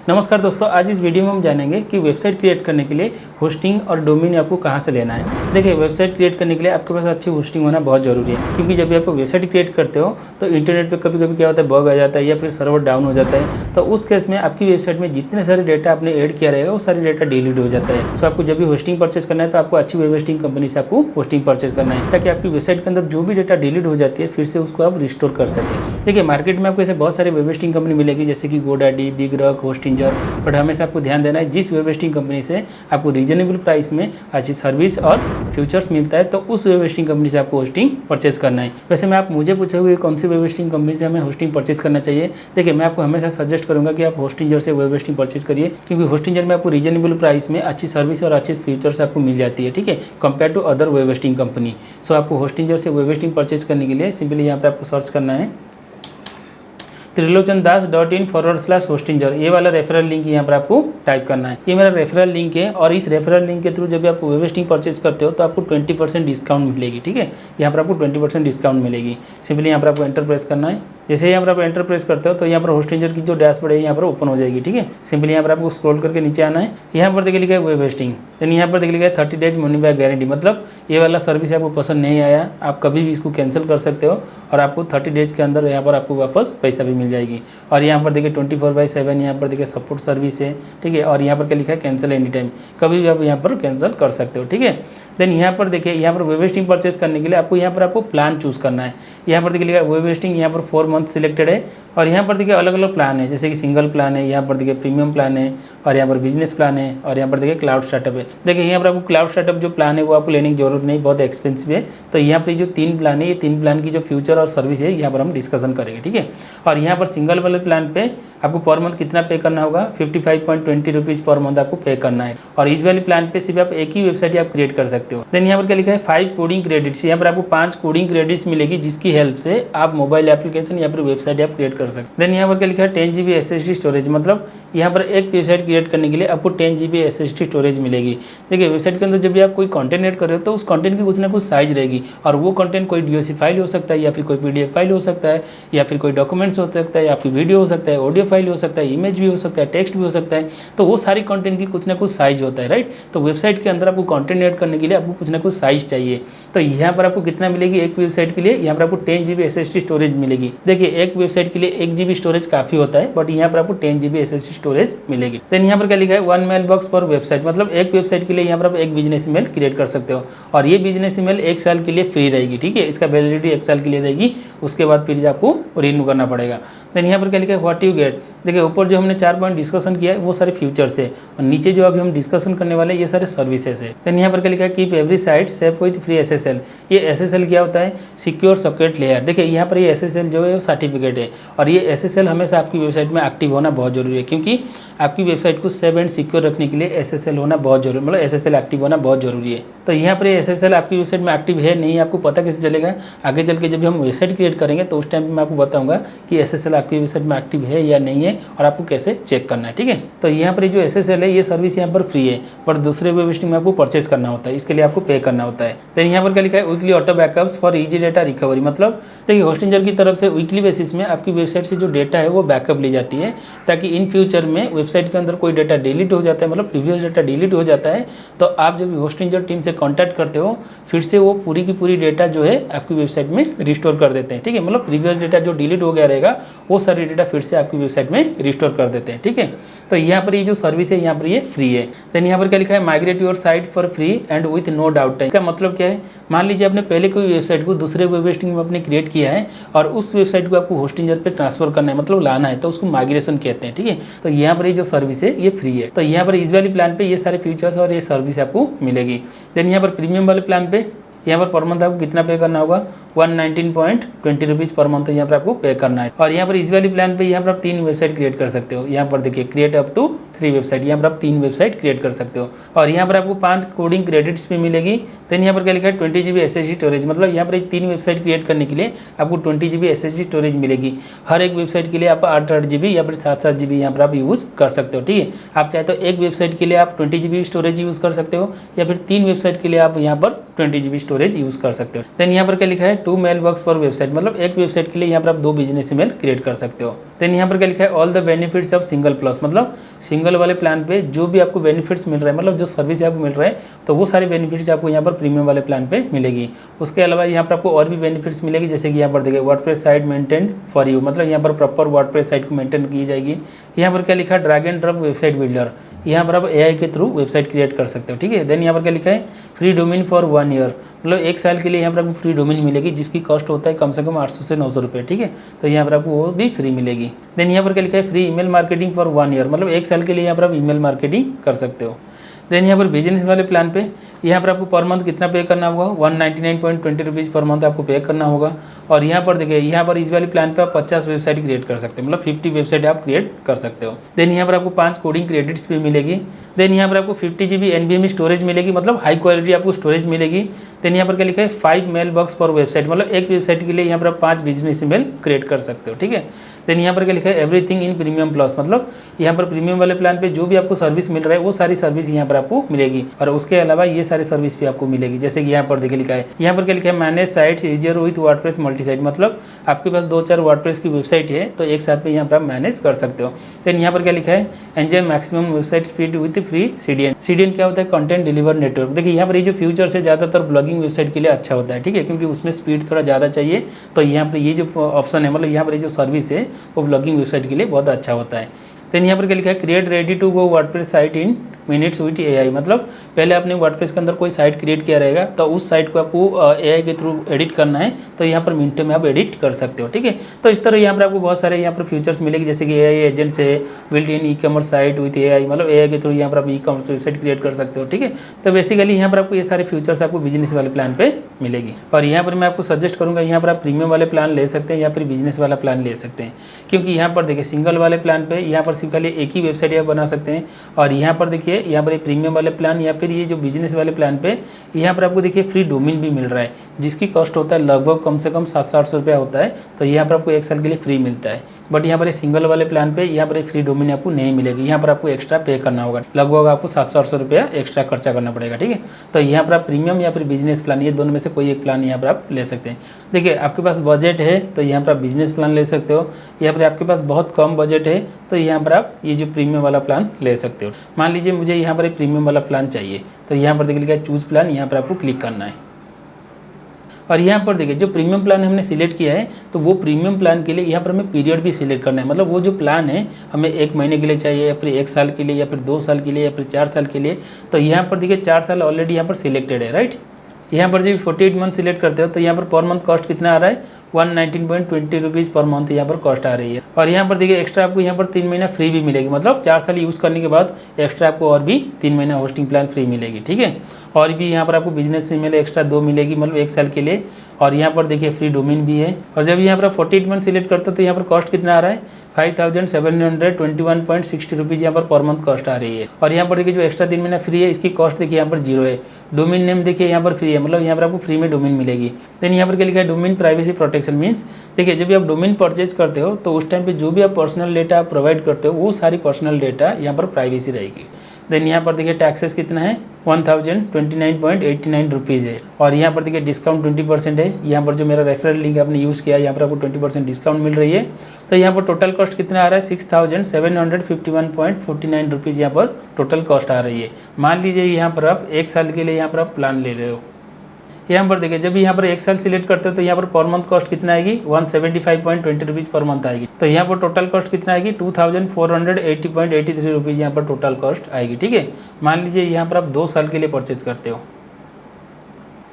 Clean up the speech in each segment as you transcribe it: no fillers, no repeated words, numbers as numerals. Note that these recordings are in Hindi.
नमस्कार दोस्तों, आज इस वीडियो में हम जानेंगे कि वेबसाइट क्रिएट करने के लिए होस्टिंग और डोमेन आपको कहां से लेना है। देखिए, वेबसाइट क्रिएट करने के लिए आपके पास अच्छी होस्टिंग होना बहुत ज़रूरी है, क्योंकि जब भी आप वेबसाइट क्रिएट करते हो तो इंटरनेट पे कभी-कभी क्या होता है, बग आ जाता है या फिर सर्वर डाउन हो जाता है। तो उस केस में आपकी वेबसाइट में जितने सारे डेटा आपने ऐड किया रहेगा वो सारे डेटा डिलीट हो जाता है। सो आपको जब भी होस्टिंग परचेज करना है तो आपको अच्छी वेब होस्टिंग कंपनी से आपको होस्टिंग परचेज करना है, ताकि आपकी वेबसाइट के अंदर जो भी डेटा डिलीट हो जाती है फिर से उसको आप रिस्टोर कर सकें। देखिए, मार्केट में आपको ऐसे बहुत सारे वेब होस्टिंग कंपनी मिलेगी, जैसे कि गोडैडी, बिगरॉक, होस्टिंजर, बट हमेशा आपको ध्यान देना है जिस वेब होस्टिंग कंपनी से आपको रीजनेबल प्राइस में अच्छी सर्विस और फीचर्स मिलता है तो उस वेब होस्टिंग कंपनी से आपको होस्टिंग परचेज करना है। वैसे मैं आप मुझे पूछोगे कौन सी वेब होस्टिंग कंपनी से हमें होस्टिंग परचेज करना चाहिए। देखिए, मैं आपको हमेशा सजेस्ट करूंगा कि आप होस्टिंजर से वेब होस्टिंग परचेज करिए, क्योंकि होस्टिंजर में आपको रीजनेबल प्राइस में अच्छी सर्विस और अच्छी फीचर्स आपको मिल जाती है, ठीक है, compare to other web hosting company. So आपको होस्टिंजर से वेब होस्टिंग परचेज करने के लिए सिंपली यहाँ पर आपको सर्च करना है trilochanadas.in/hostinger, ये वाला रेफरल लिंक यहाँ पर आपको टाइप करना है। ये मेरा रेफरल लिंक है और इस रेफरल लिंक के थ्रू जब भी आप वेब होस्टिंग परचेज करते हो तो आपको 20% डिस्काउंट मिलेगी, ठीक है। यहाँ पर आपको 20% डिस्काउंट मिलेगी। सिंपली यहाँ पर आपको एंटर प्रेस करना है। जैसे यहाँ पर आप एंटर प्रेस करते हो तो यहाँ पर होस्टिंजर की जो डैशबोर्ड है यहाँ पर ओपन हो जाएगी, ठीक है। सिंपली यहाँ पर आपको स्क्रॉल करके नीचे आना है। यहाँ पर देखिए लिखा है वेब होस्टिंग, देन यहाँ पर देखिए लिखा है 30 डेज मनी बैक गारंटी, मतलब ये वाला सर्विस आपको पसंद नहीं आया, आप कभी भी इसको कैंसिल कर सकते हो और आपको 30 डेज के अंदर यहाँ पर आपको वापस पैसा भी मिल जाएगी। और यहाँ पर देखिए 24/7 यहाँ पर देखिए सपोर्ट सर्विस है, ठीक है। और यहाँ पर क्या लिखा है, कैंसिल एनी टाइम, कभी भी आप यहाँ पर कैंसिल कर सकते हो, ठीक है। देन यहाँ पर देखिए, यहाँ पर वेब होस्टिंग परचेज करने के लिए आपको यहाँ पर आपको प्लान चूज़ करना है। यहाँ पर देखिए लिखा है वेब होस्टिंग, यहाँ पर 4 मंथ सिलेक्टेड है और यहाँ पर देखिए अलग अलग प्लान है, जैसे कि सिंगल प्लान है, यहाँ पर देखिए प्रीमियम प्लान है और यहाँ पर बिजनेस प्लान है और यहाँ पर देखिए क्लाउड स्टार्टअप है। देखिए यहाँ पर आपको क्लाउड स्टार्टअप जो प्लान है वो आपको लेने की जरूरत नहीं, बहुत एक्सपेंसिव है। तो यहाँ पर जो 3 प्लान है, ये 3 प्लान की जो फ्यूचर और सर्विस है यहाँ पर हम डिस्कशन करेंगे, ठीक है। और यहाँ पर सिंगल वाले प्लान पे आपको पर मंथ कितना पे करना होगा, 55.20 रुपीज़ पर मंथ आपको पे करना है। और इस वाले प्लान पे सिर्फ आप एक ही वेबसाइट आप क्रिएट कर सकते हो। देन यहाँ पर क्या लिखा है 5 कोडिंग क्रेडिट्स, यहाँ पर आपको 5 कोडिंग क्रेडिट्स मिलेगी, जिसकी हेल्प से आप मोबाइल एप्लीकेशन या फिर वेबसाइट आप क्रिएट कर सकते हैं। देन यहाँ पर क्या लिखा है 10 GB SSD स्टोरेज, मतलब यहाँ पर एक वेबसाइट क्रिएट करने के लिए आपको 10 GB SSD स्टोरेज मिलेगी। देखिए, वेबसाइट के अंदर जब भी आप कोई कंटेंट ऐड कर रहे हो तो उस कंटेंट की कुछ ना कुछ साइज रहेगी, और वो कंटेंट कोई DOC फाइल हो सकता है या फिर कोई PDF फाइल हो सकता है या फिर कोई डॉक्यूमेंट्स हो सकता है, आपकी वीडियो हो सकता है, ऑडियो फाइल हो सकता है, इमेज भी हो सकता है, टेक्स्ट भी हो सकता है। तो वो सारी कंटेंट की कुछ ना कुछ साइज होता है, राइट। तो वेबसाइट के अंदर आपको कंटेंट ऐड करने के लिए आपको कुछ ना कुछ साइज चाहिए। तो यहाँ पर आपको कितना मिलेगी एक वेबसाइट के लिए, यहाँ पर आपको 10 GB SSD स्टोरेज मिलेगी। देखिए, एक वेबसाइट के लिए 1 GB स्टोरेज काफ़ी होता है, बट यहाँ पर आपको 10 GB SSD स्टोरेज मिलेगी। देन यहाँ पर क्या लिखा है 1 मेल बॉक्स पर वेबसाइट, मतलब एक वेबसाइट के लिए यहाँ पर आप एक बिजनेस ईमेल क्रिएट कर सकते हो और ये बिजनेस ईमेल 1 साल के लिए फ्री रहेगी, ठीक है। इसका वैलिडिटी 1 साल के लिए रहेगी, उसके बाद फिर आपको रिन्यू करना पड़ेगा। देन यहाँ पर क्या लिखा है व्हाट यू गेट, देखिए ऊपर जो हमने 4 पॉइंट डिस्कशन किया है वो सारे फ्यूचर्स है और नीचे जो अभी हम डिस्कशन करने वाले हैं ये सारे सर्विसेज है। देन यहाँ पर क्या लिखा है keep every site safe with free SSL, ये SSL क्या होता है, सिक्योर सॉकेट लेयर। देखिए यहाँ पर ये SSL जो है वो सर्टिफिकेट है और ये SSL हमेशा आपकी वेबसाइट में एक्टिव होना बहुत जरूरी है, क्योंकि आपकी वेबसाइट को सेफ एंड सिक्योर रखने के लिए SSL होना बहुत जरूरी, मतलब SSL एक्टिव होना बहुत जरूरी है। तो यहाँ पर SSL आपकी वेबसाइट में एक्टिव है नहीं, आपको पता कैसे चलेगा, आगे चल के जब हम वेबसाइट क्रिएट करेंगे तो उस टाइम मैं आपको बताऊंगा कि SSL आपकी वेबसाइट में एक्टिव है या नहीं है और आपको कैसे चेक करना है, ठीक है। तो यहाँ पर जो SSL है ये सर्विस यहाँ पर फ्री है, पर दूसरे वेब होस्टिंग में आपको परचेज करना होता है, इसके लिए आपको पे करना होता है। देन यहाँ पर क्या लिखा है weekly auto backups for easy data recovery, मतलब देखिए होस्टिंजर की तरफ से वीकली बेसिस में आपकी वेबसाइट से जो डेटा है वो बैकअप ली जाती है, ताकि इन फ्यूचर में वेबसाइट के अंदर कोई डेटा डिलीट हो जाता है, मतलब प्रीवियस डेटा डिलीट हो जाता है, तो आप जब होस्टिंजर टीम से कॉन्टैक्ट करते हो फिर से वो पूरी की पूरी डेटा जो है आपकी वेबसाइट में रिस्टोर कर देते हैं, ठीक है। मतलब प्रीवियस डेटा जो डिलीट हो गया रहेगा वो सारी डेटा फिर से आपकी वेबसाइट में रिस्टोर कर देते हैं, ठीक है। तो यहाँ पर ये जो सर्विस है यहाँ पर ये फ्री है। देन यहाँ पर क्या लिखा है migrate your site for free and with no downtime, इसका मतलब क्या है, मान लीजिए आपने पहले कोई वेबसाइट को दूसरे वेब होस्टिंग में आपने क्रिएट किया है और उस वेबसाइट को आपको होस्टिंजर पे ट्रांसफर करना है, मतलब लाना है, तो उसको माइग्रेशन कहते हैं, ठीक है। तो यहाँ पर ये जो सर्विस है ये फ्री है। तो यहाँ पर इस वाले प्लान पे ये सारे फीचर्स और ये सर्विस आपको मिलेगी। देन यहाँ पर प्रीमियम वाले प्लान पे यहाँ पर मंथ आपको कितना पे करना होगा, 119.20 रुपीज़ पर मंथ यहाँ पर आपको पे करना है। और यहाँ पर इस वाली प्लान पे यहाँ पर आप 3 वेबसाइट क्रिएट कर सकते हो। यहाँ पर देखिए क्रिएट अप टू 3 वेबसाइट, यहाँ पर आप 3 वेबसाइट क्रिएट कर सकते हो और यहाँ पर आपको 5 कोडिंग क्रेडिट्स भी मिलेगी। देन यहाँ पर क्या लिखा है 20 GB SSD स्टोरेज, मतलब यहाँ पर 3 वेबसाइट क्रिएट करने के लिए आपको 20 GB SSD स्टोरेज मिलेगी। हर एक वेबसाइट के लिए आप 8-8 GB या फिर 7-7 GB यहाँ पर आप यूज़ कर सकते हो, ठीक है। आप चाहे तो एक वेबसाइट के लिए आप 20 GB स्टोरेज यूज़ कर सकते हो या फिर 3 वेबसाइट के लिए आप यहाँ पर 20 GB स्टोरेज यूज़ कर सकते हो। देन यहाँ पर क्या लिखा है 2 मेल बॉक्स पर वेबसाइट, मतलब एक वेबसाइट के लिए यहाँ पर आप 2 बिजनेस ईमेल क्रिएट कर सकते हो। देन यहाँ पर क्या लिखा है all the benefits of single plus, मतलब सिंगल वाले प्लान पे जो भी आपको बेनिफिट्स मिल रहे हैं, मतलब जो सर्विस आपको मिल रहा है तो वो सारी बेनिफिट्स आपको यहाँ पर प्रीमियम वाले प्लान पे मिलेगी। उसके अलावा यहाँ पर आपको और भी बेनिफिट्स मिलेगी, जैसे कि यहाँ पर देखिए WordPress site maintain for you, मतलब यहाँ पर प्रॉपर वर्डप्रेस साइट को मेंटेन की जाएगी। यहाँ पर क्या लिखा है drag and drop website builder, यहाँ पर आप AI के थ्रू वेबसाइट क्रिएट कर सकते हो, ठीक है। देन यहाँ पर क्या लिखा है फ्री डोमेन फॉर 1 ईयर, मतलब 1 साल के लिए यहाँ पर आपको फ्री डोमेन मिलेगी, जिसकी कॉस्ट होता है कम से कम 800 से 900 रुपये, ठीक है। तो यहाँ पर आपको वो भी फ्री मिलेगी। देन यहाँ पर क्या लिखा है free email marketing for 1 year, मतलब 1 साल के लिए यहाँ पर आप ईमेल मार्केटिंग कर सकते हो। देन यहाँ पर बिजनेस वाले प्लान पे यहाँ पर आपको पर मंथ कितना पे करना होगा, 199.20 रुपीज़ पर मंथ आपको पे करना होगा। और यहाँ पर देखिए यहाँ पर इस वाले प्लान पे आप 50 वेबसाइट क्रिएट कर सकते हो, मतलब 50 वेबसाइट आप क्रिएट कर सकते हो। देन यहाँ पर आपको 5 कोडिंग क्रेडिट्स भी मिलेगी। देन यहाँ पर आपको 50 GB NVMe स्टोरेज मिलेगी, मतलब हाई क्वालिटी आपको स्टोरेज मिलेगी। देन यहाँ पर क्या लिखा है 5 मेल बॉक्स पर वेबसाइट, मतलब एक वेबसाइट के लिए यहाँ पर आप 5 बिजनेस ईमेल क्रिएट कर सकते हो, ठीक है। देन यहाँ पर क्या लिखा है एवरीथिंग इन प्रीमियम प्लस, मतलब यहाँ पर प्रीमियम वाले प्लान पे जो भी आपको सर्विस मिल रहा है वो सारी सर्विस यहाँ पर आपको मिलेगी। और उसके अलावा ये सारी सर्विस भी आपको मिलेगी, जैसे कि यहाँ पर देखिए लिखा है, यहाँ पर क्या लिखा है manage sites easier with WordPress multi site, मतलब आपके पास 2-4 वर्डप्रेस की वेबसाइट है तो एक साथ में यहाँ पर आप मैनेज कर सकते हो। देन यहाँ पर क्या लिखा है enjoy maximum website speed with free CDN। CDN क्या होता है कंटेंट डिलीवर नेटवर्क। देखिए यहाँ पर ये जो फ्यूचर्स है ज़्यादातर ब्लॉगिंग वेबसाइट के लिए अच्छा होता है, ठीक है, क्योंकि उसमें स्पीड थोड़ा ज़्यादा चाहिए। तो यहाँ पर ये जो ऑप्शन है, मतलब यहाँ पर ये जो सर्विस है वो ब्लॉगिंग वेबसाइट के लिए बहुत अच्छा होता है। देन यहाँ पर क्या लिखा है create ready to go WordPress site in minutes with AI, मतलब पहले आपने वर्डप्रेस के अंदर कोई साइट क्रिएट किया रहेगा तो उस साइट को आपको AI के थ्रू एडिट करना है तो यहाँ पर मिनटों में आप एडिट कर सकते हो, ठीक है। तो इस तरह यहाँ पर आपको बहुत सारे यहाँ पर फीचर्स मिलेगी, जैसे कि AI एजेंट्स है, built in ecommerce site with AI, मतलब AI के थ्रू यहाँ पर आप ई-कॉमर्स वेबसाइट क्रिएट कर सकते हो, ठीक है। तो बेसिकली यहाँ पर आपको ये सारे फीचर्स आपको बिजनेस वाले प्लान पे मिलेगी। और यहाँ पर मैं आपको सजेस्ट करूँगा यहाँ पर आप प्रीमियम वाले प्लान ले सकते हैं या फिर बिजनेस वाला प्लान ले सकते हैं, क्योंकि यहाँ पर देखिए सिंगल वाले प्लान पे यहाँ पर सिर्फ खाली एक ही वेबसाइट आप बना सकते हैं। और यहाँ पर देखिए यहाँ पर प्रीमियम वाले प्लान या फिर ये जो बिजनेस वाले प्लान पे यहाँ पर आपको देखिए फ्री डोमेन भी मिल रहा है, जिसकी कॉस्ट होता है लगभग कम से कम 700-800 रुपया होता है। तो यहाँ पर आपको 1 साल के लिए फ्री मिलता है। बट यहाँ पर सिंगल वाले प्लान पे यहाँ पर एक फ्री डोमेन आपको नहीं मिलेगी, यहाँ पर आपको एक्स्ट्रा पे करना होगा, लगभग आपको 700-800 रुपया एक्स्ट्रा खर्चा करना पड़ेगा, ठीक है। तो यहाँ पर आप प्रीमियम या फिर बिजनेस प्लान ये दोनों में से कोई एक प्लान यहाँ पर आप ले सकते हैं। देखिए आपके पास बजट है तो यहाँ पर आप बिजनेस प्लान ले सकते हो, या फिर आपके पास बहुत कम बजट है तो यहाँ पर आप ये जो प्रीमियम वाला प्लान ले सकते हो। मान लीजिए मुझे यहाँ पर एक प्रीमियम वाला प्लान चाहिए तो यहाँ पर देखिए चूज प्लान, यहाँ पर आपको क्लिक करना है। और यहाँ पर देखिए जो प्रीमियम प्लान हमने सिलेक्ट किया है तो वो प्रीमियम प्लान के लिए यहाँ पर हमें पीरियड भी सिलेक्ट करना है, मतलब वो जो प्लान है हमें 1 महीने के लिए चाहिए या फिर 1 साल के लिए या फिर 2 साल के लिए या फिर 4 साल के लिए। तो यहाँ पर देखिए 4 साल ऑलरेडी यहाँ पर सिलेक्टेड है, राइट। यहाँ पर जब 48 मंथ सिलेक्ट करते हो तो यहाँ पर मंथ कॉस्ट कितना आ रहा है 119.20 रुपीज़ पर मंथ यहाँ पर कॉस्ट आ रही है। और यहाँ पर देखिए एक्स्ट्रा आपको यहाँ पर 3 महीना फ्री भी मिलेगी, मतलब 4 साल यूज़ करने के बाद एक्स्ट्रा आपको और भी 3 महीना होस्टिंग प्लान फ्री मिलेगी, ठीक है। और भी यहाँ पर आपको बिजनेस ईमेल एक्स्ट्रा 2 मिलेगी, मतलब 1 साल के लिए। और यहाँ पर देखिए फ्री डोमेन भी है। और जब यहाँ पर 48 मंथ सिलेक्ट करते हो तो यहाँ पर कॉस्ट कितना आ रहा है 5721.60 रुपीज़ यहाँ पर मंथ कॉस्ट आ रही है। और यहाँ पर देखिए जो एक्स्ट्रा 3 महीना फ्री है इसकी कॉस्ट देखिए यहाँ पर 0 है। डोमेन नेम देखिए यहाँ पर फ्री है, मतलब यहाँ पर आपको फ्री में डोमेन मिलेगी। देन यहाँ पर क्या लिखा है डोमेन प्राइवेसी प्रोटेक्शन मीन्स देखिए जब भी आप डोमेन परचेज करते हो तो उस टाइम पे जो भी आप पर्सनल डेटा आप प्रोवाइड करते हो वो सारी पर्सनल डेटा यहाँ पर प्राइवेसी रहेगी। देन यहाँ पर देखिए टैक्सेस कितना है 1029.89 रुपीज़ है। और यहाँ पर देखिए डिस्काउंट 20% है। यहाँ पर जो मेरा रेफरल लिंक आपने यूज़ किया यहाँ पर आपको 20% डिस्काउंट मिल रही है। तो यहाँ पर टोटल कॉस्ट कितना आ रहा है 6751.49 रुपीज़ यहाँ पर टोटल कॉस्ट आ रही है। मान लीजिए यहाँ पर आप 1 साल के लिए यहाँ पर आप प्लान ले रहे हो। यहाँ पर देखिए जब यहाँ पर 1 साल सिलेक्ट करते हो तो यहाँ पर मंथ कॉस्ट कितना आएगी 175.20 रुपीज़ पर मंथ आएगी। तो यहाँ पर टोटल कॉस्ट कितना आएगी 2480.83 रुपीज़ यहाँ पर टोटल कॉस्ट आएगी, ठीक है। मान लीजिए यहाँ पर आप 2 साल के लिए परचेज करते हो,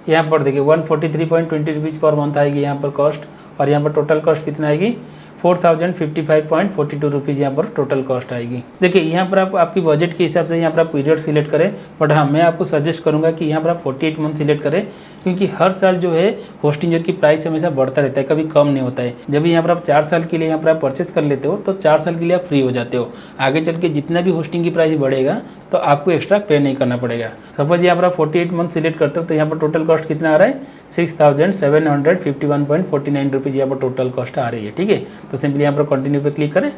यहाँ पर देखिए 143.20 रुपीज़ पर मंथ आएगी यहाँ पर कॉस्ट। और यहाँ पर टोटल कॉस्ट कितना आएगी 4055.42 रुपीज़ यहाँ पर टोटल कॉस्ट आएगी। देखिए यहाँ पर आप आपकी बजट के हिसाब से यहाँ पर आप पीरियड सिलेक्ट करें, बट हाँ मैं आपको सजेस्ट करूँगा कि यहाँ पर आप 48 मंथ सिलेक्ट करें, क्योंकि हर साल जो है होस्टिंग की प्राइस हमेशा बढ़ता रहता है, कभी कम नहीं होता है। जब यहाँ पर आप 4 साल के लिए यहाँ पर आप परचेस कर लेते हो तो 4 साल के लिए आप फ्री हो जाते हो। आगे चल के जितना भी होस्टिंग की प्राइस बढ़ेगा तो आपको एक्स्ट्रा पे नहीं करना पड़ेगा। सपोज यहाँ पर आप 48 मंथ सिलेक्ट करते हो तो यहाँ पर टोटल कॉस्ट कितना आ रहा है 6751.49 रुपीज़ यहाँ पर टोटल कॉस्ट आ रही है, ठीक है। तो सिंपली यहाँ पर कंटिन्यू पे क्लिक करें।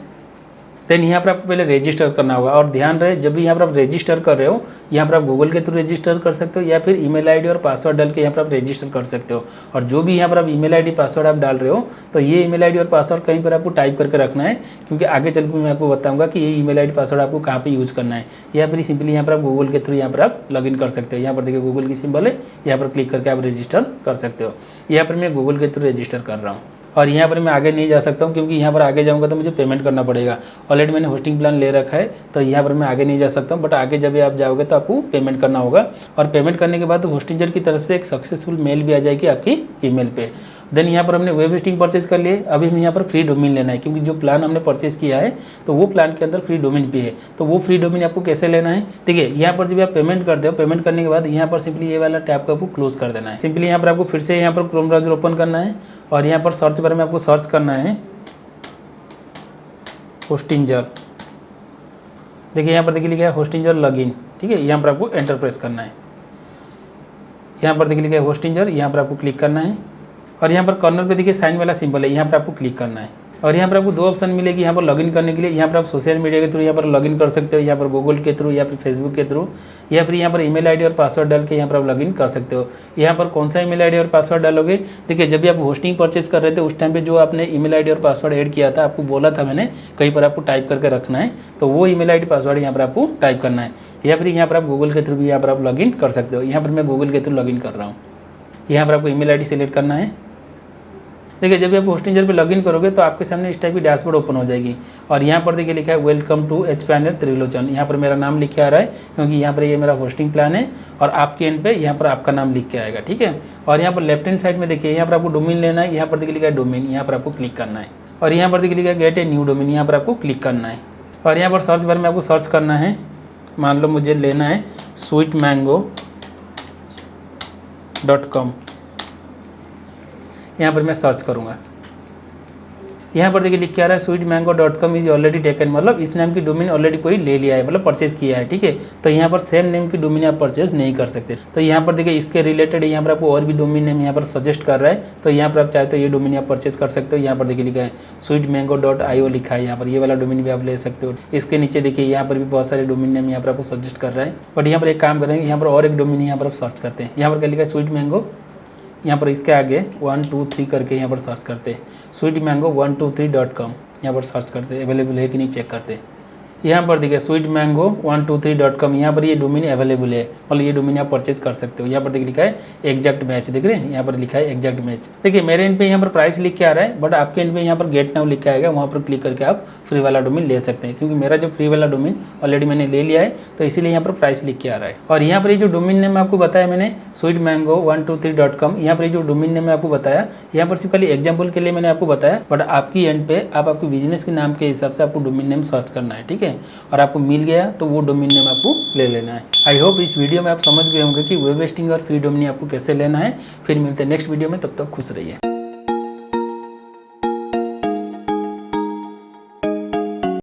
देन यहाँ पर आपको पहले रजिस्टर करना होगा। और ध्यान रहे, जब भी यहाँ पर आप रजिस्टर कर रहे हो, यहाँ पर आप गूगल के थ्रू रजिस्टर कर सकते हो या फिर ईमेल आईडी और पासवर्ड डाल के यहाँ पर आप रजिस्टर कर सकते हो। और जो भी यहाँ पर आप ईमेल आईडी पासवर्ड आप डाल रहे हो, तो ये ईमेल आईडी और पासवर्ड कहीं पर आपको टाइप करके रखना है, क्योंकि आगे चल के मैं आपको बताऊंगा कि ये ईमेल आईडी पासवर्ड आपको कहाँ पे यूज़ करना है। या फिर सिंपली यहाँ पर आप गूगल के थ्रू यहाँ पर आप लॉगिन कर सकते हो। यहाँ पर देखिए गूगल की सिंबल है, यहाँ पर क्लिक करके आप रजिस्टर कर सकते हो। यहाँ पर मैं गूगल के थ्रू रजिस्टर कर रहा हूँ और यहाँ पर मैं आगे नहीं जा सकता हूँ, क्योंकि यहाँ पर आगे जाऊँगा तो मुझे पेमेंट करना पड़ेगा। ऑलरेडी मैंने होस्टिंग प्लान ले रखा है, तो यहाँ पर मैं आगे नहीं जा सकता हूँ। बट आगे जब आप जाओगे तो आपको पेमेंट करना होगा, और पेमेंट करने के बाद होस्टिंजर की तरफ से एक सक्सेसफुल मेल भी आ जाएगी आपकी ईमेल पे। देन यहाँ पर हमने वेब होस्टिंग परचेज कर लिए। अभी हमें यहाँ पर फ्री डोमेन लेना है, क्योंकि जो प्लान हमने परचेज किया है तो वो प्लान के अंदर फ्री डोमेन भी है। तो वो फ्री डोमेन आपको कैसे लेना है, ठीक है। यहाँ पर जब आप पेमेंट करते हो, पेमेंट करने के बाद यहाँ पर सिंपली ये वाला टैब को आपको क्लोज कर देना है। सिंपली यहाँ पर आपको फिर से यहाँ पर क्रोम ब्राउज़र ओपन करना है और यहाँ पर सर्च बार में आपको सर्च करना है होस्टिंजर। देखिए यहाँ पर देखिए लिखा है होस्टिंजर लॉगिन, ठीक है। यहाँ पर आपको एंटर प्रेस करना है। यहाँ पर देखिए लिखा है होस्टिंजर, यहाँ पर आपको क्लिक करना है और यहाँ पर कॉर्नर पे देखिए साइन वाला सिंबल है, यहाँ पर आपको क्लिक करना है। और यहाँ पर आपको दो ऑप्शन मिलेगी यहाँ पर लॉगिन करने के लिए। यहाँ पर आप सोशल मीडिया के थ्रू यहाँ पर लॉगिन कर सकते हो, यहाँ पर गूगल के थ्रू या फिर फेसबुक के थ्रू, या फिर यहाँ पर ईमेल आईडी और पासवर्ड डाल के यहाँ पर आप लॉगिन कर सकते हो। यहाँ पर कौन सा ईमेल आईडी और पासवर्ड डालोगे, देखिए जब भी आप होस्टिंग परचेज कर रहे थे उस टाइम पे जो आपने ईमेल आईडी और पासवर्ड ऐड किया था, आपको बोला था मैंने कहीं पर आपको टाइप करके रखना है, तो वो ईमेल आईडी पासवर्ड यहाँ पर आपको टाइप करना है। या फिर यहाँ पर आप गूगल के थ्रू भी यहाँ पर आप लॉगिन कर सकते हो। यहाँ पर मैं गूगल के थ्रू लॉगिन कर रहा हूँ। यहाँ पर आपको ईमेल आईडी सिलेक्ट करना है। देखिए जब भी आप होस्टिंजर पे लॉगिन करोगे तो आपके सामने इस टाइप की डैशबोर्ड ओपन हो जाएगी और यहाँ पर देखिए लिखा है वेलकम टू एचपीआईएनएल त्रिलोचन। यहाँ पर मेरा नाम लिख के आ रहा है, क्योंकि यहाँ पर ये मेरा होस्टिंग प्लान है और आपके एंड पे यहाँ पर आपका नाम लिख के आएगा, ठीक है। और यहाँ पर लेफ्ट हैंड साइड में देखिए यहाँ पर आपको डोमेन लेना है। यहाँ पर देखिए लिखा है डोमेन, यहाँ पर आपको क्लिक करना है और यहाँ पर देखिए लिखा है गेट ए न्यू डोमेन, यहाँ पर आपको क्लिक करना है। और यहाँ पर सर्च बार में आपको सर्च करना है। मान लो मुझे लेना है sweetmango.com, यहाँ पर मैं सर्च करूँगा। यहाँ पर देखिए लिख के आ रहा है sweetmango.com इज ऑलरेडी टेकन, मतलब इस नाम की डोमेन ऑलरेडी कोई ले लिया है, मतलब परचेज किया है, ठीक है। तो यहाँ पर सेम नेम की डोमेन आप परचेज नहीं कर सकते। तो यहाँ पर देखिए इसके रिलेटेड यहाँ पर आपको और भी डोमेन नेम यहाँ पर सजेस्ट कर रहा है, तो यहाँ पर आप चाहे तो ये डोमेन आप परचेज कर सकते हो। यहाँ पर देखिए लिखा है sweetmango.io लिखा है, यहाँ पर ये वाला डोमेन भी आप ले सकते हो। इसके नीचे देखिए यहाँ पर भी बहुत सारे डोमेन नेम यहाँ पर आपको सजेस्ट कर रहा है। बट यहाँ पर एक काम करेंगे, यहाँ पर और एक डोमेन यहाँ पर आप सर्च करते हैं। यहाँ पर क्या लिखा है स्वीटमैंगो, यहाँ पर इसके आगे 1 2 3 करके यहाँ पर सर्च करते हैं sweetmango123.com, यहाँ पर सर्च करते अवेलेबल है कि नहीं चेक करते। यहाँ पर देखिए sweetmango123.com, यहाँ पर ये डोमेन अवेलेबल है, मतलब ये डोमेन आप परचेज कर सकते हो। यहाँ पर देखिए लिखा है एग्जैक्ट मैच, देख रहे हैं यहाँ पर लिखा है एग्जैक्ट मैच। देखिए मेरे एंड पे यहाँ पर प्राइस लिख के आ रहा है, बट आपके एंड पे यहाँ पर गेट नाउ लिख के आएगा, वहाँ पर क्लिक करके आप फ्री वाला डोमेन ले सकते हैं। क्योंकि मेरा जो फ्री वाला डोमेन ऑलरेडी मैंने ले लिया है, तो इसीलिए यहाँ पर प्राइस लिख के आ रहा है। और यहाँ पर ये जो डोमेन नेम आपको बताया मैंने sweetmango123.com, यहाँ पर ये जो डोमेन नेम आपको बताया, यहाँ पर सिर्फ खाली एग्जाम्पल के लिए मैंने आपको बताया, बट आपकी एंड पे आप आपके बिजनेस के नाम के हिसाब से आपको डोमेन नेम सर्च करना है, ठीक है। और आपको मिल गया तो वो डोमेन नेम आपको ले लेना है। आई होप इस वीडियो में आप समझ गए होंगे कि वेब होस्टिंग और फ्री डोमेन आपको कैसे लेना है। फिर मिलते हैं नेक्स्ट वीडियो में, तब तक खुश रहिए।